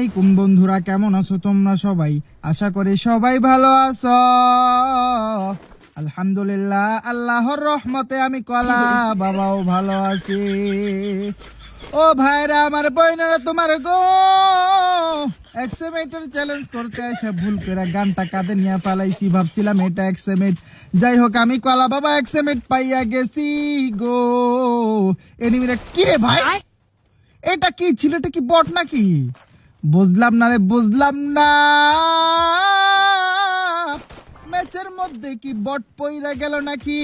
আসসালামু আলাইকুম বন্ধুরা, কেমন আছো তোমরা সবাই? আশা করি সবাই ভালো আছো। আলহামদুলিল্লাহ, আল্লাহর রহমতে আমি কলা বাবাও ভালো আছি। ও ভাইরা, আমার বইনেরা, তোমার গো এক্সেমেটের চ্যালেঞ্জ করতে এসে ভুল করে গানটা কাঁধে নিয়ে ফালাইছি। ভাবছিলাম এটা এক্সেমেট, যাই হোক আমি কলা বাবা এক্সেমেট পাইয়া গেছি গো। এনিমিরা কি রে ভাই, এটা কি ছিল? এটা কি বট নাকি? বুঝলাম না রে, বুঝলাম না। ম্যাচের মধ্যে কি বট পইরা গেল নাকি?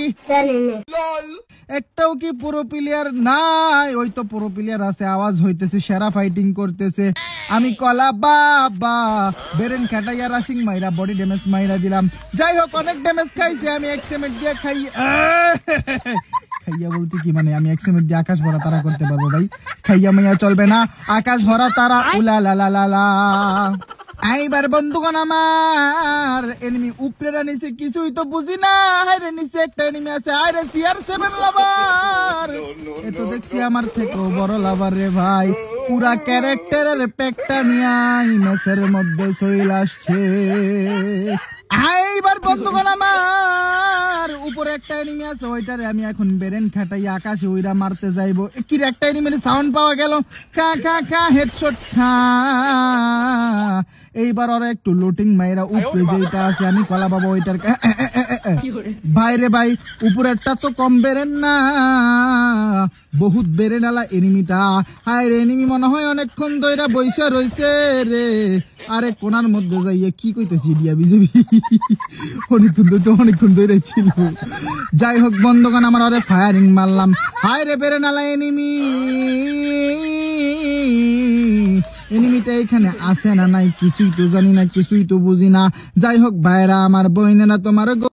একটাও কি পুরো প্লেয়ার নাই? ওই তো পুরো প্লেয়ার আছে, আওয়াজ হইতেছে, সেরা ফাইটিং করতেছে। আমি কলা বাবা বেরেন খাটাইয়া রাশিং মাইরা বডি ড্যামেজ মাইরা দিলাম। যাই হোক, অনেক ড্যামেজ খাইছে। আমি এক্সেমেট দিয়ে খাইয়া বলতে কি মানে, আমি এক্সেমেট দিয়ে আকাশ ভরা তারা করতে পারবো ভাই। খাইয়া মাইয়া চলবে না, আকাশ ভরা তারা উলা লা লা লা লা। এইবার বন্ধুগণ, আমার এনিমি উপরে নিচে কিছুই তো বুঝি না। হাইরে নিচে একটা এনিমি আছে, আরে CR7 লাভার। এ তো দেখছি আমার থেকেও বড় লাভার রে ভাই। পুরা ক্যারেক্টারের প্যাকটা নিয়ে ম্যাচের মধ্যে চলে আসছে। এইবার বন্ধুগণ, আমার উপরে একটা এনিমি আছে, ওইটারে আমি এখন বেরেন খাটাই আকাশে উইরা মারতে যাইবো। কি একটা এনিমির সাউন্ড পাওয়া গেল, খা খা খা হেডশট খা। এইবার ওরা একটু লুটিং মাইরা উপরে যেটা আছে, আমি কলা বাবা ওইটার ভাইরে ভাই, উপরেরটা তো কম বেরেন না, বহুত বেরেন আলা এনিমিটা। হায় রে, এনিমি মনে হয় অনেকক্ষণ ধইরা বইসা রইছে রে। আরে কোনার মধ্যে যাইয়ে কি কইতেছি, ডিয়া বিজেপি অনেকক্ষণ ধরে ছিল। যাই হোক বন্ধুগণ, আমার আরে ফায়ারিং মারলাম। হায় রে বেরেন আলা এনিমি। এনিমিটা এখানে আছে না নাই কিছুই তো জানি না, কিছুই তো বুঝি না। যাই হোক ভাইরা, আমার বইনেরা, তোমার